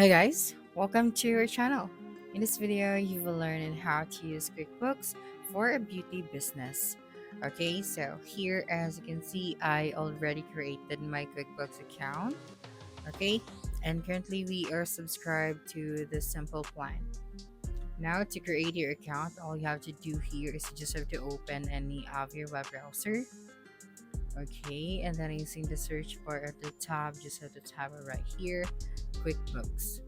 Hi guys, welcome to our channel. In this video, you will learn on how to use QuickBooks for a beauty business. Okay, so here as you can see, I already created my QuickBooks account. Okay, and currently we are subscribed to the simple plan. Now to create your account, all you have to do here is you just have to open any of your web browser. Okay, and then using the search bar at the top, just have to tab it right here, QuickBooks.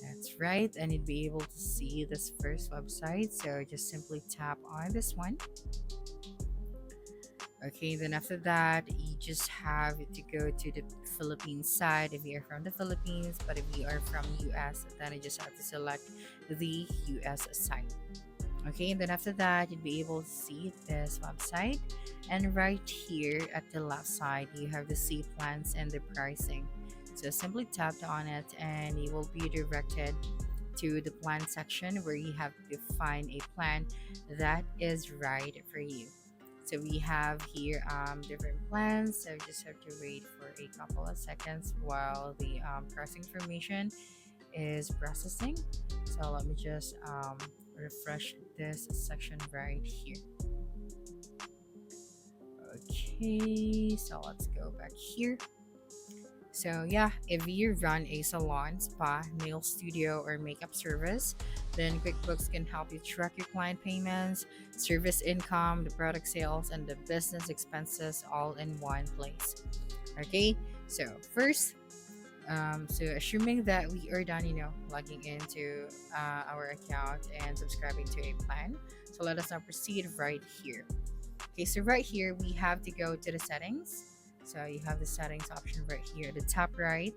That's right, and you'd be able to see this first website. So just simply tap on this one. Okay, then after that, you just have to go to the Philippines side if you're from the Philippines, but if you are from US, then you just have to select the US side. Okay, and then after that, you'd be able to see this website. And right here at the left side, you have the C plans and the pricing. So simply tap on it and you will be directed to the plan section where you have to find a plan that is right for you. So we have here different plans. So just have to wait for a couple of seconds while the price information is processing. So let me just refresh this section right here. Okay, so let's go back here. So yeah, if you run a salon, spa, nail studio, or makeup service, then QuickBooks can help you track your client payments, service income, the product sales, and the business expenses all in one place. Okay, so first, so assuming that we are done, logging into our account and subscribing to a plan. So let us now proceed right here. Okay, so right here we have to go to the settings. So you have the settings option right here, the top right,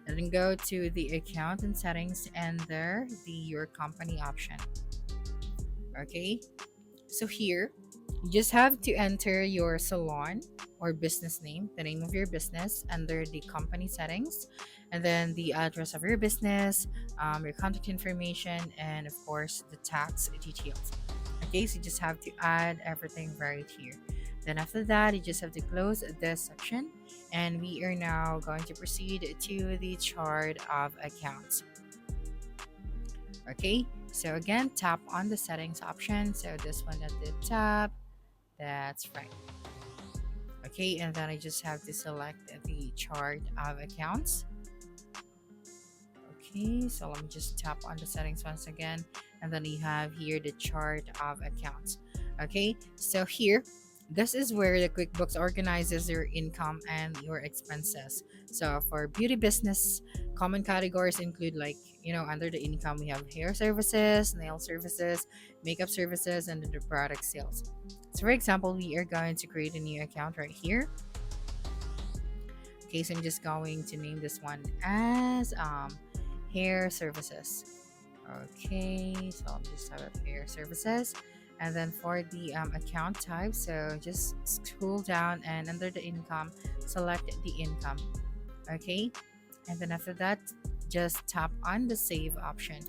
and then go to the account and settings, and there the your company option. Okay, so here you just have to enter your salon or business name, the name of your business under the company settings, and then the address of your business, your contact information, and of course the tax details. Okay, so you just have to add everything right here. Then after that, you just have to close this section, and we are now going to proceed to the chart of accounts. Okay, so again, tap on the settings option. So this one at the top, that's right. Okay, and then I just have to select the chart of accounts. Okay, so let me just tap on the settings once again, and then you have here the chart of accounts. Okay, so here, this is where the QuickBooks organizes your income and your expenses. So for beauty business, common categories include, like, under the income we have hair services, nail services, makeup services, and the product sales. So for example, we are going to create a new account right here. Okay, so I'm just going to name this one as hair services. Okay, so I'll just have a hair services. And then for the account type, so just scroll down and under the income, select the income. Okay, and then after that, just tap on the save option.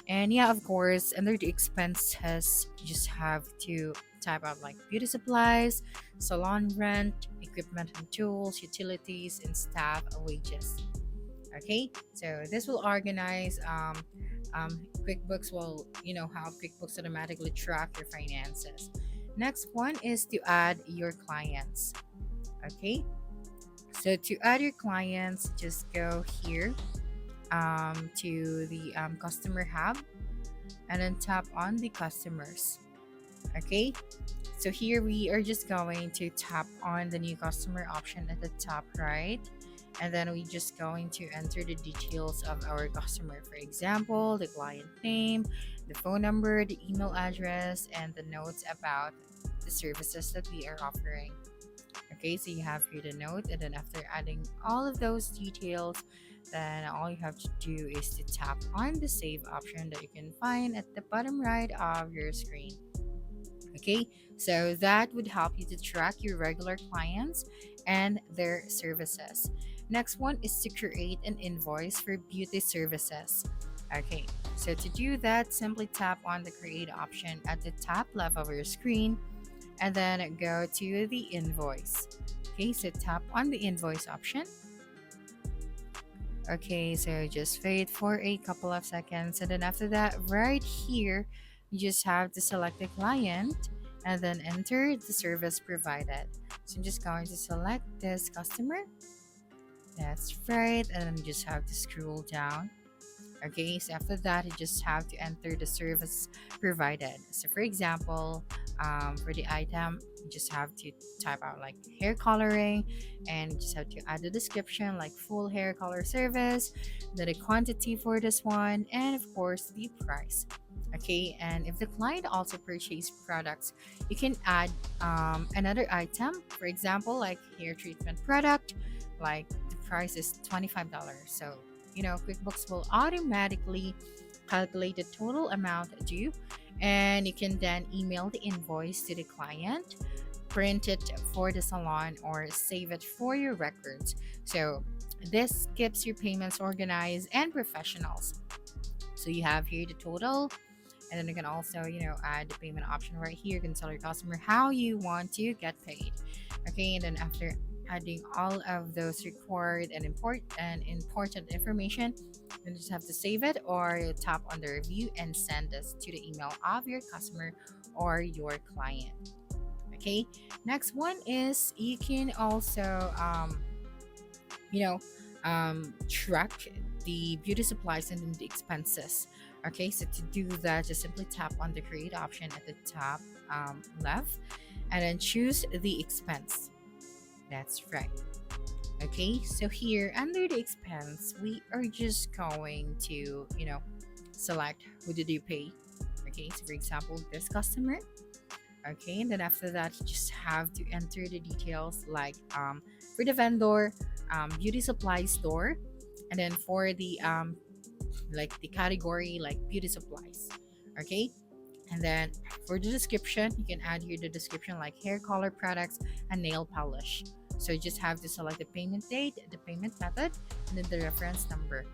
And yeah, of course, under the expenses, you just have to type out like beauty supplies, salon rent, equipment and tools, utilities, and staff wages. Okay, so this will organize QuickBooks will, how QuickBooks automatically track your finances. Next one is to add your clients. Okay, so to add your clients, just go here to the customer hub, and then tap on the customers. Okay, so here we are just going to tap on the new customer option at the top right, and then we just going to enter the details of our customer. For example, the client name, the phone number, the email address, and the notes about the services that we are offering. Okay, so you have here the note, and then after adding all of those details, then all you have to do is to tap on the save option that you can find at the bottom right of your screen. Okay, so that would help you to track your regular clients and their services. Next one is to create an invoice for beauty services. Okay, so to do that, simply tap on the create option at the top left of your screen, and then go to the invoice. Okay, so tap on the invoice option. Okay, so just wait for a couple of seconds, and then after that, right here, you just have to select the client and then enter the service provided. So I'm just going to select this customer. That's right, and then you just have to scroll down. Okay, so after that, you just have to enter the service provided. So, for example, for the item, you just have to type out like hair coloring, and you just have to add the description like full hair color service, then the quantity for this one, and of course, the price. Okay, and if the client also purchased products, you can add another item, for example, like hair treatment product, like the price is $25. So QuickBooks will automatically calculate the total amount due, and you can then email the invoice to the client, print it for the salon, or save it for your records. So this keeps your payments organized and professionals. So you have here the total, and then you can also add the payment option right here. You can tell your customer how you want to get paid. Okay, and then after adding all of those required and important information, you just have to save it or tap on the review and send this to the email of your customer or your client. Okay, next one is you can also you know, track the beauty supplies and then the expenses. Okay, so to do that, just simply tap on the create option at the top left, and then choose the expense. That's right. Okay, so here under the expense, we are just going to, select who did you pay. Okay, so for example, this customer. Okay, and then after that, you just have to enter the details like for the vendor, beauty supply store, and then for the like the category like beauty supplies. Okay, and then for the description, you can add here the description like hair color products and nail polish. So you just have to select the payment date, the payment method, and then the reference number.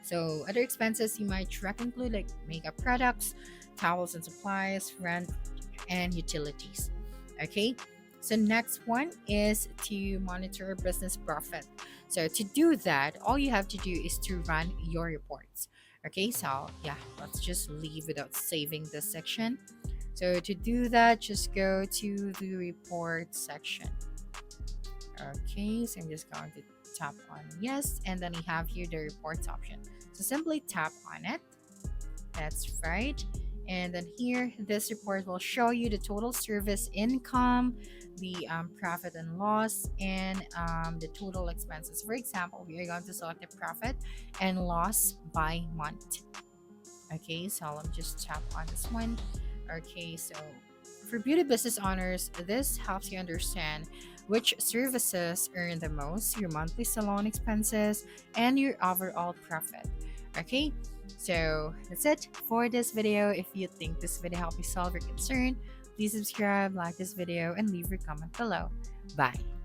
So other expenses you might track include like makeup products, towels and supplies, rent, and utilities. Okay. So next one is to monitor business profit. So to do that, all you have to do is to run your reports. Okay, so yeah, let's just leave without saving this section. So to do that, just go to the report section. Okay, so I'm just going to tap on yes, and then you have here the reports option. So simply tap on it. That's right. And then here, this report will show you the total service income, the profit and loss, and the total expenses. For example, we are going to select the profit and loss by month. Okay, so let me just tap on this one. Okay, so for beauty business owners, this helps you understand which services earn the most, your monthly salon expenses, and your overall profit. Okay, so that's it for this video. If you think this video helped you solve your concern, please subscribe, like this video, and leave your comment below. Bye.